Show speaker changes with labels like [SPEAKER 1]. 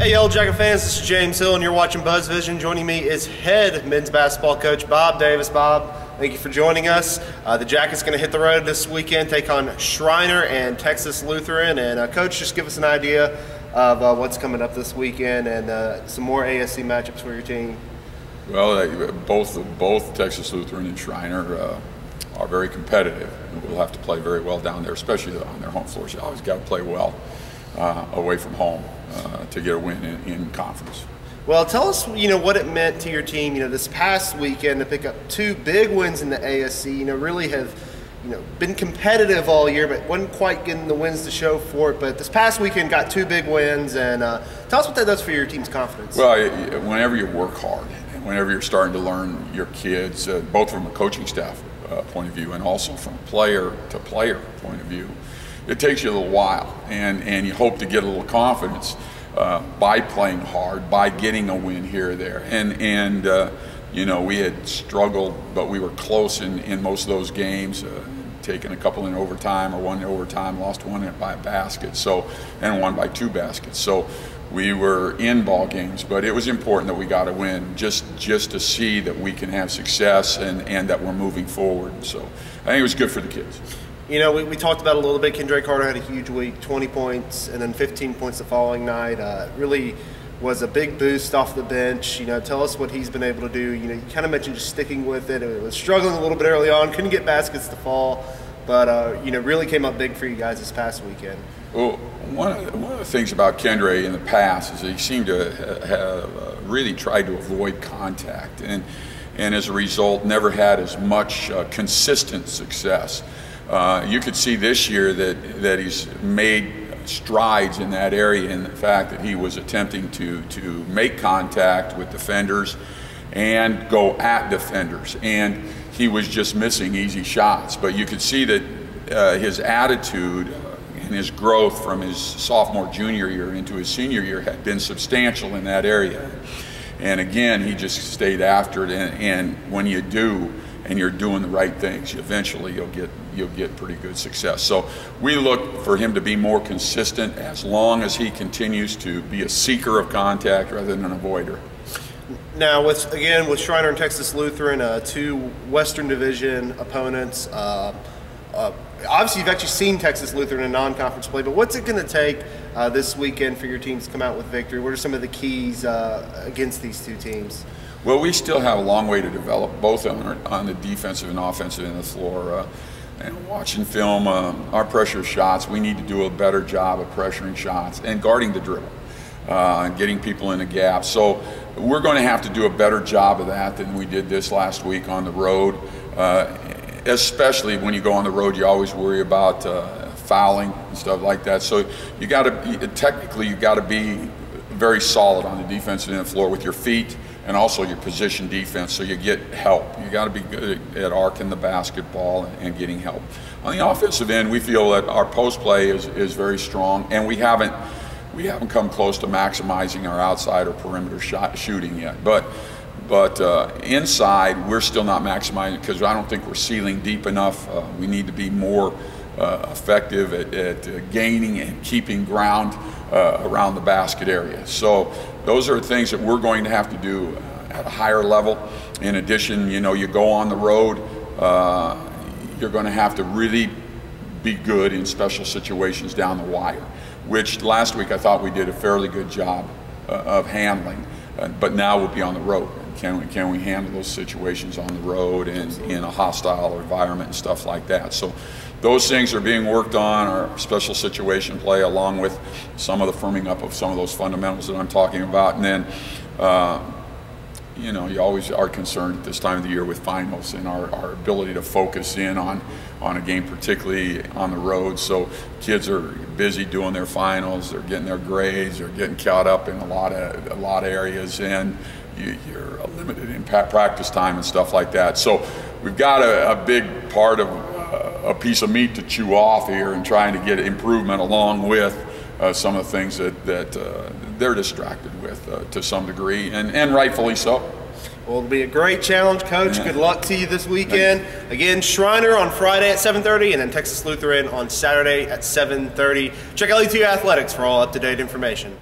[SPEAKER 1] Hey Yellow Jacket fans, this is James Hill and you're watching Buzz Vision. Joining me is head men's basketball coach Bob Davis. Bob, thank you for joining us. The Jackets going to hit the road this weekend, take on Schreiner and Texas Lutheran. And Coach, just give us an idea of what's coming up this weekend and some more ASC matchups for your team.
[SPEAKER 2] Well, both Texas Lutheran and Schreiner are very competitive. We'll have to play very well down there, especially on their home floors. You always got to play well away from home to get a win in conference.
[SPEAKER 1] Well, tell us, what it meant to your team, this past weekend to pick up two big wins in the ASC. Really have, been competitive all year, but wasn't quite getting the wins to show for it. But this past weekend got two big wins, and tell us what that does for your team's confidence.
[SPEAKER 2] Well, whenever you work hard, and whenever you're starting to learn your kids, both from a coaching staff point of view and also from player to player point of view, it takes you a little while, and you hope to get a little confidence by playing hard, by getting a win here or there. And we had struggled, but we were close in most of those games, taking a couple in overtime, or one in overtime, lost one by a basket, and one by 2 baskets. So we were in ball games, but it was important that we got a win just to see that we can have success and that we're moving forward. So I think it was good for the kids.
[SPEAKER 1] We talked about it a little bit. Kendri Carter had a huge week, 20 points, and then 15 points the following night. Really was a big boost off the bench. Tell us what he's been able to do. You kind of mentioned just sticking with it. It was struggling a little bit early on, couldn't get baskets to fall, but really came up big for you guys this past weekend.
[SPEAKER 2] Well, one of the things about Kendri in the past is that he seemed to have really tried to avoid contact, and as a result, never had as much consistent success. You could see this year that he's made strides in that area, in the fact that he was attempting to make contact with defenders and go at defenders, and he was just missing easy shots. But you could see that his attitude and his growth from his sophomore, junior year into his senior year had been substantial in that area. And again, he just stayed after it, and when you do, and you're doing the right things, eventually you'll get pretty good success. So we look for him to be more consistent as long as he continues to be a seeker of contact rather than an avoider.
[SPEAKER 1] Now, with Schreiner and Texas Lutheran, 2 Western Division opponents. Obviously, you've actually seen Texas Lutheran in non-conference play, but what's it going to take this weekend for your teams to come out with victory? What are some of the keys against these 2 teams?
[SPEAKER 2] Well, we still have a long way to develop, both on the defensive and offensive end of the floor. And watching film, our pressure shots, we need to do a better job of pressuring shots and guarding the dribble, and getting people in the gap. So we're going to have to do a better job of that than we did this last week on the road. Especially when you go on the road, you always worry about fouling and stuff like that. So you got to be very solid on the defensive end of the floor with your feet, and also your position defense, so you get help. You got to be good at arcing the basketball and getting help. On the offensive end, we feel that our post play is very strong, and we haven't come close to maximizing our outside or perimeter shooting yet. But inside, we're still not maximizing because I don't think we're sealing deep enough. We need to be more effective at gaining and keeping ground around the basket area. So those are things that we're going to have to do at a higher level. In addition, you go on the road, you're going to have to really be good in special situations down the wire, which last week I thought we did a fairly good job of handling, but now we'll be on the road. Can we handle those situations on the road and in a hostile environment and stuff like that? So those things are being worked on, our special situation play, along with some of the firming up of some of those fundamentals that I'm talking about. And then, you always are concerned at this time of the year with finals and our ability to focus in on a game, particularly on the road. So kids are busy doing their finals, they're getting their grades, they're getting caught up in a lot of areas, and you're limited in practice time and stuff like that. So we've got a big part of a piece of meat to chew off here, and trying to get improvement along with some of the things that they're distracted with to some degree, and rightfully so.
[SPEAKER 1] Well, it'll be a great challenge, Coach. Yeah. Good luck to you this weekend. Again, Schreiner on Friday at 7:30, and then Texas Lutheran on Saturday at 7:30. Check out LeTourneau Athletics for all up-to-date information.